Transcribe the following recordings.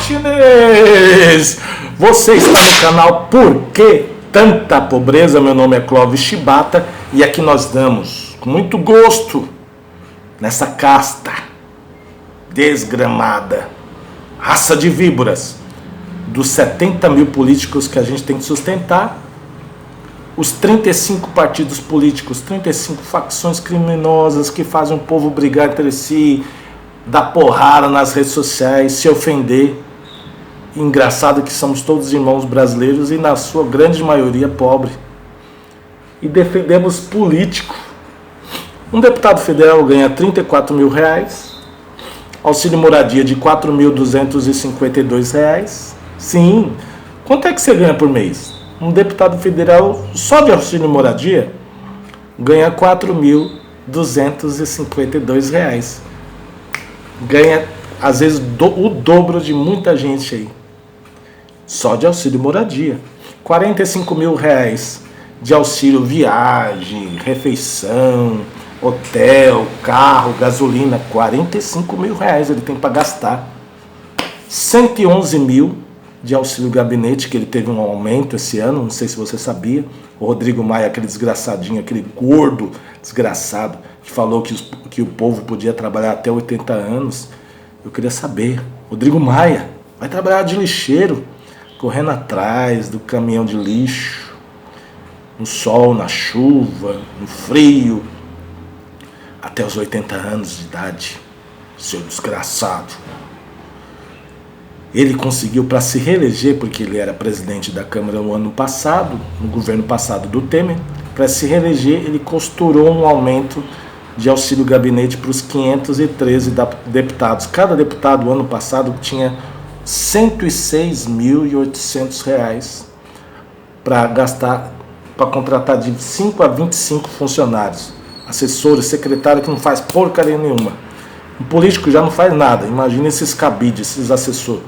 chinês! Você está no canal Por que Tanta Pobreza? Meu nome é Clóvis Shibata e aqui nós damos com muito gosto nessa casta desgramada, raça de víboras, dos 70 mil políticos que a gente tem que sustentar, os 35 partidos políticos, 35 facções criminosas que fazem o povo brigar entre si, dar porrada nas redes sociais, se ofender. Engraçado que somos todos irmãos brasileiros e na sua grande maioria pobre. E defendemos político. Um deputado federal ganha 34 mil reais, auxílio moradia de 4.252 reais. Sim, quanto é que você ganha por mês? Um deputado federal só de auxílio moradia ganha 4.252 reais. Ganha, às vezes, o dobro de muita gente aí. Só de auxílio moradia. 45 mil reais de auxílio viagem, refeição, hotel, carro, gasolina. 45 mil reais ele tem para gastar. 111 mil de auxílio gabinete, que ele teve um aumento esse ano, não sei se você sabia. O Rodrigo Maia, aquele desgraçadinho, aquele gordo desgraçado, que falou que o povo podia trabalhar até 80 anos. Eu queria saber, Rodrigo Maia, vai trabalhar de lixeiro, correndo atrás do caminhão de lixo, no sol, na chuva, no frio, até os 80 anos de idade, seu desgraçado. Ele conseguiu, para se reeleger, porque ele era presidente da Câmara no ano passado, no governo passado do Temer, para se reeleger ele costurou um aumento de auxílio gabinete para os 513 deputados. Cada deputado, ano passado, tinha R$ 106.800 reais para gastar, para contratar de 5 a 25 funcionários, assessores, secretários que não faz porcaria nenhuma. Um político já não faz nada, imagina esses cabides, esses assessores,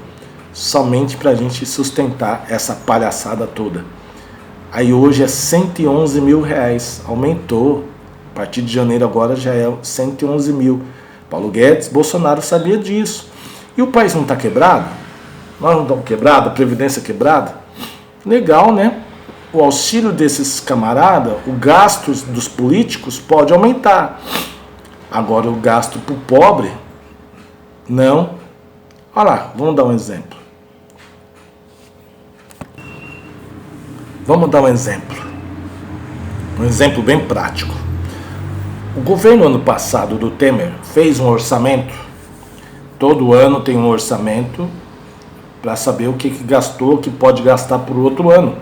somente para a gente sustentar essa palhaçada toda. Aí hoje é 111 mil reais, aumentou, a partir de janeiro agora já é 111 mil. Paulo Guedes, Bolsonaro sabia disso. E o país não está quebrado? Nós não estamos quebrados, a Previdência quebrada? Legal, né? O auxílio desses camaradas, o gasto dos políticos pode aumentar. Agora o gasto para o pobre, não. Olha lá, vamos dar um exemplo. Vamos dar um exemplo bem prático. O governo ano passado do Temer fez um orçamento, todo ano tem um orçamento para saber o que gastou, o que pode gastar por outro ano.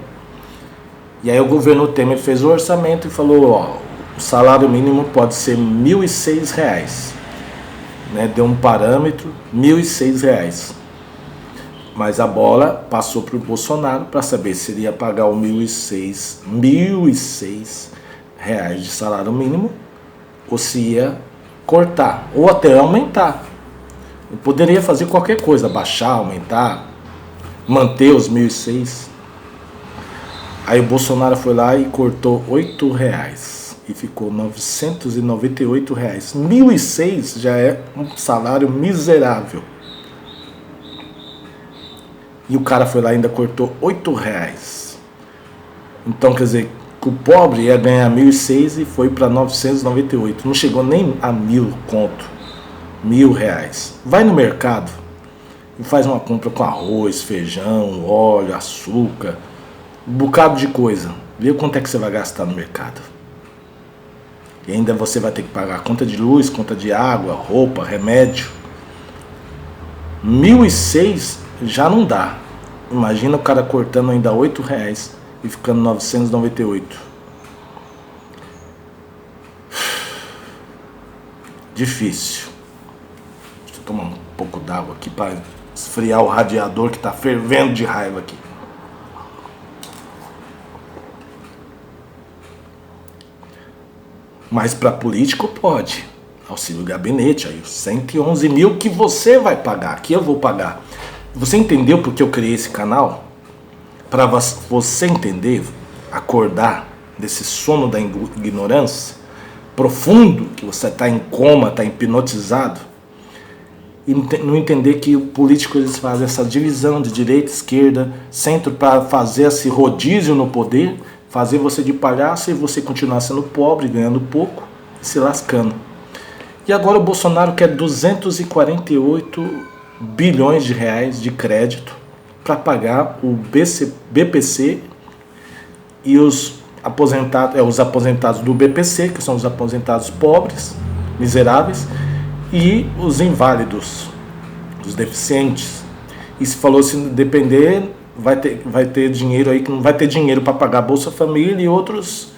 E aí o governo Temer fez o orçamento e falou, ó, o salário mínimo pode ser R$ 1.006, né? Deu um parâmetro, R$ 1.006. Mas a bola passou para o Bolsonaro para saber se ele ia pagar o R$ 1.006 reais de salário mínimo ou se ia cortar ou até aumentar. Ele poderia fazer qualquer coisa, baixar, aumentar, manter os 1.006. Aí o Bolsonaro foi lá e cortou R$ 8 e ficou R$ 998 reais. 1.006 já é um salário miserável. E o cara foi lá e ainda cortou R$ 8. Então, quer dizer, que o pobre ia ganhar 1.006 e foi para 998. Não chegou nem a 1.000 conto. R$ 1.000. Vai no mercado e faz uma compra com arroz, feijão, óleo, açúcar, um bocado de coisa. Vê quanto é que você vai gastar no mercado. E ainda você vai ter que pagar conta de luz, conta de água, roupa, remédio. 1.006 já não dá. Imagina o cara cortando ainda R$ 8 e ficando 998. Difícil. Deixa eu tomar um pouco d'água aqui para esfriar o radiador que está fervendo de raiva aqui. Mas para político pode. Auxílio gabinete, aí 111 mil que você vai pagar, que eu vou pagar. Você entendeu porque eu criei esse canal? Para você entender, acordar desse sono da ignorância profundo, que você está em coma, está hipnotizado, e não entender que o político eles fazem essa divisão de direita, esquerda, centro para fazer esse rodízio no poder, fazer você de palhaço e você continuar sendo pobre, ganhando pouco, se lascando. E agora o Bolsonaro quer 248 bilhões de reais de crédito para pagar o BPC e os aposentados do BPC, que são os aposentados pobres, miseráveis, e os inválidos, os deficientes. E se falou, se depender, vai ter dinheiro aí, que não vai ter dinheiro para pagar Bolsa Família e outras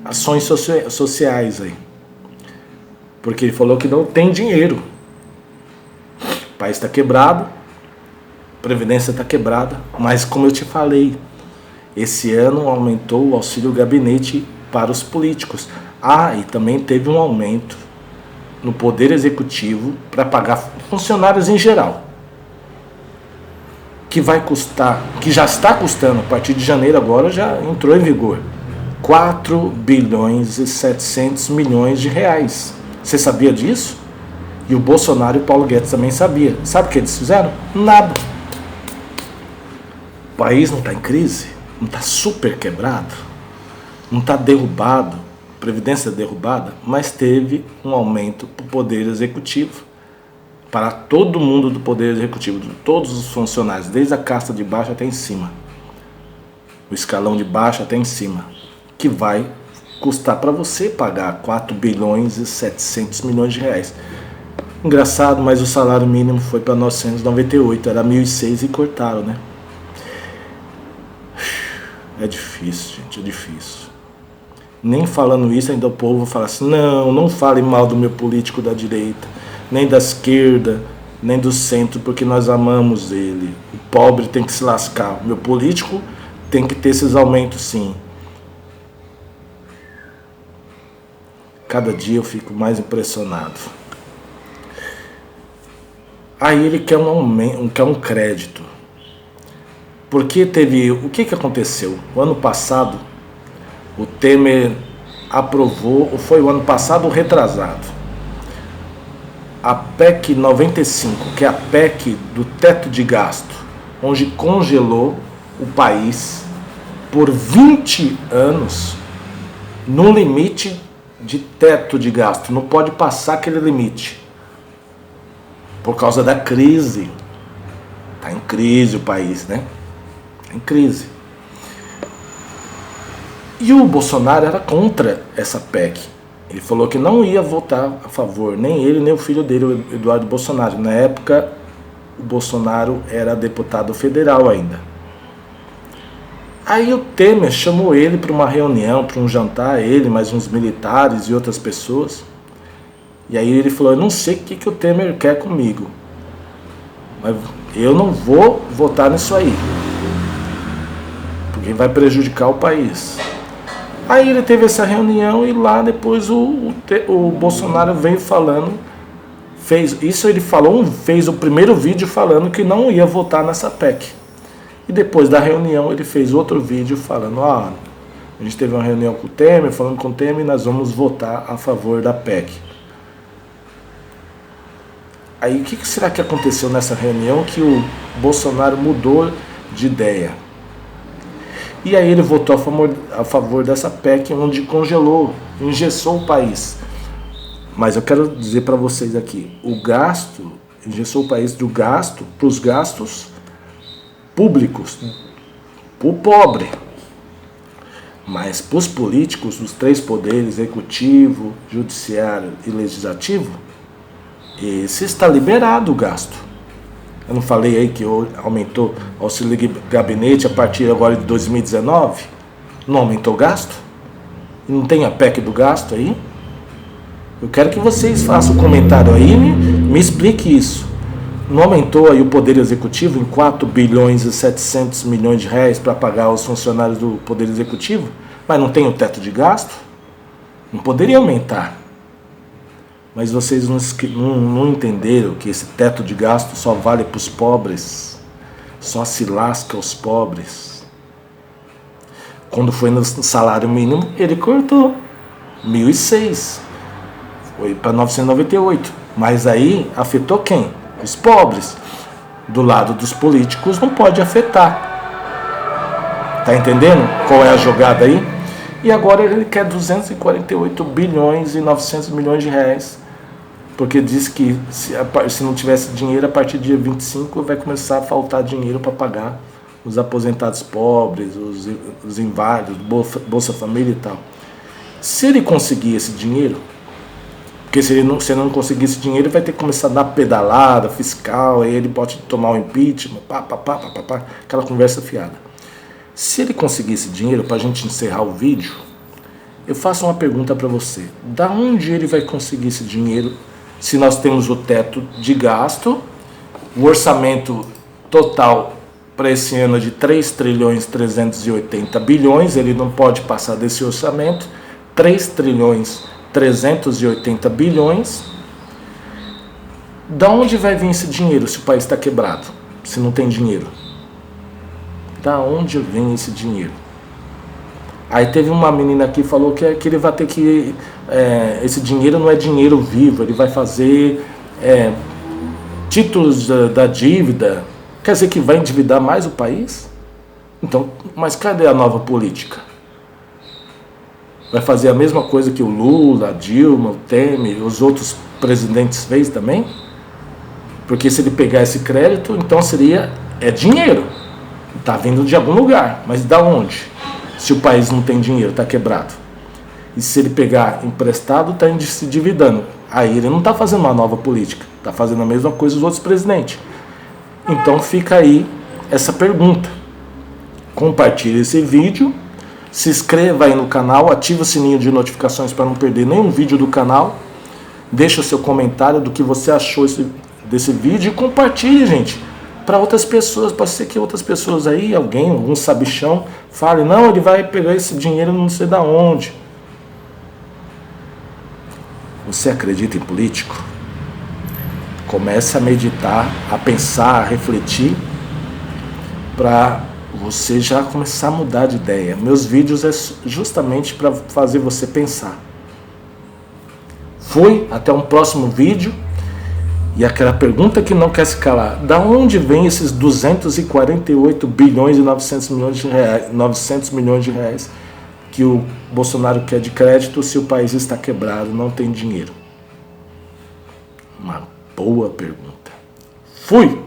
ações sociais aí. Porque ele falou que não tem dinheiro. O país está quebrado, a Previdência está quebrada, mas como eu te falei, esse ano aumentou o auxílio gabinete para os políticos. E também teve um aumento no Poder Executivo para pagar funcionários em geral. Que vai custar, que já está custando, a partir de janeiro agora já entrou em vigor, 4 bilhões e 700 milhões de reais. Você sabia disso? E o Bolsonaro e o Paulo Guedes também sabia. Sabe o que eles fizeram? Nada. O país não está em crise? Não está super quebrado? Não está derrubado? Previdência derrubada? Mas teve um aumento para o Poder Executivo. Para todo mundo do Poder Executivo, de todos os funcionários, desde a casta de baixo até em cima. O escalão de baixo até em cima. Que vai custar para você pagar 4 bilhões e 700 milhões de reais. Engraçado, mas o salário mínimo foi para 998, era 1.006 e cortaram, né? É difícil, gente, é difícil. Nem falando isso, ainda o povo fala assim, não fale mal do meu político da direita, nem da esquerda, nem do centro, porque nós amamos ele. O pobre tem que se lascar. O meu político tem que ter esses aumentos, sim. Cada dia eu fico mais impressionado. Aí ele quer quer um crédito. Porque o que aconteceu? O ano passado, o Temer aprovou, ou foi o ano passado ou retrasado, a PEC 95, que é a PEC do teto de gasto, onde congelou o país por 20 anos no limite de teto de gasto. Não pode passar aquele limite. Por causa da crise. Está em crise o país, né? Está em crise. E o Bolsonaro era contra essa PEC. Ele falou que não ia votar a favor, nem ele, nem o filho dele, o Eduardo Bolsonaro. Na época, o Bolsonaro era deputado federal ainda. Aí o Temer chamou ele para uma reunião, para um jantar, ele, mais uns militares e outras pessoas. E aí ele falou, eu não sei o que o Temer quer comigo, mas eu não vou votar nisso aí, porque vai prejudicar o país. Aí ele teve essa reunião e lá depois o Bolsonaro veio falando, fez o primeiro vídeo falando que não ia votar nessa PEC. E depois da reunião ele fez outro vídeo falando, a gente teve uma reunião com o Temer, falando com o Temer e nós vamos votar a favor da PEC. Aí o que será que aconteceu nessa reunião que o Bolsonaro mudou de ideia? E aí ele votou a favor dessa PEC, onde congelou, engessou o país. Mas eu quero dizer para vocês aqui, o gasto, engessou o país do gasto para os gastos públicos, para o pobre. Mas para os políticos, os três poderes, executivo, judiciário e legislativo, esse está liberado o gasto. Eu não falei aí que aumentou o auxílio gabinete a partir agora de 2019? Não aumentou o gasto? Não tem a PEC do gasto aí? Eu quero que vocês façam um comentário aí e me explique isso. Não aumentou aí o Poder Executivo em 4 bilhões e 700 milhões de reais para pagar os funcionários do Poder Executivo? Mas não tem o teto de gasto? Não poderia aumentar. Mas vocês não entenderam que esse teto de gasto só vale para os pobres, só se lasca os pobres. Quando foi no salário mínimo, ele cortou 1.006, foi para 998. Mas aí afetou quem? os pobres. Do lado dos políticos não pode afetar. Tá entendendo qual é a jogada aí? E agora ele quer 248 bilhões e 900 milhões de reais. Porque diz que se não tivesse dinheiro, a partir do dia 25 vai começar a faltar dinheiro para pagar os aposentados pobres, os inválidos, Bolsa Família e tal. Se ele conseguir esse dinheiro, porque se ele não conseguir esse dinheiro, ele vai ter que começar a dar pedalada fiscal, aí ele pode tomar o impeachment, aquela conversa fiada. Se ele conseguir esse dinheiro, para a gente encerrar o vídeo, eu faço uma pergunta para você. Da onde ele vai conseguir esse dinheiro se nós temos o teto de gasto, o orçamento total para esse ano de 3 trilhões 380 bilhões, ele não pode passar desse orçamento, 3 trilhões 380 bilhões. Da onde vai vir esse dinheiro se o país está quebrado, se não tem dinheiro? Da onde vem esse dinheiro? Aí teve uma menina aqui que falou que ele vai ter que... esse dinheiro não é dinheiro vivo, ele vai fazer títulos da dívida. Quer dizer que vai endividar mais o país? Então, mas cadê a nova política? Vai fazer a mesma coisa que o Lula, a Dilma, o Temer, os outros presidentes fez também? Porque se ele pegar esse crédito, então é dinheiro. Está vindo de algum lugar, mas da onde? Se o país não tem dinheiro, está quebrado. E se ele pegar emprestado, está se endividando. Aí ele não está fazendo uma nova política, está fazendo a mesma coisa dos outros presidentes. Então fica aí essa pergunta. Compartilhe esse vídeo, se inscreva aí no canal, ative o sininho de notificações para não perder nenhum vídeo do canal. Deixa o seu comentário do que você achou desse vídeo e compartilhe, gente, para outras pessoas. Pode ser que outras pessoas aí, algum sabichão, fale, não, ele vai pegar esse dinheiro não sei da onde. Você acredita em político? Comece a meditar, a pensar, a refletir, para você já começar a mudar de ideia. Meus vídeos é justamente para fazer você pensar. Fui, até um próximo vídeo. E aquela pergunta que não quer se calar, da onde vem esses 248 bilhões e 900 milhões de reais que o Bolsonaro quer de crédito se o país está quebrado, não tem dinheiro? Uma boa pergunta. Fui!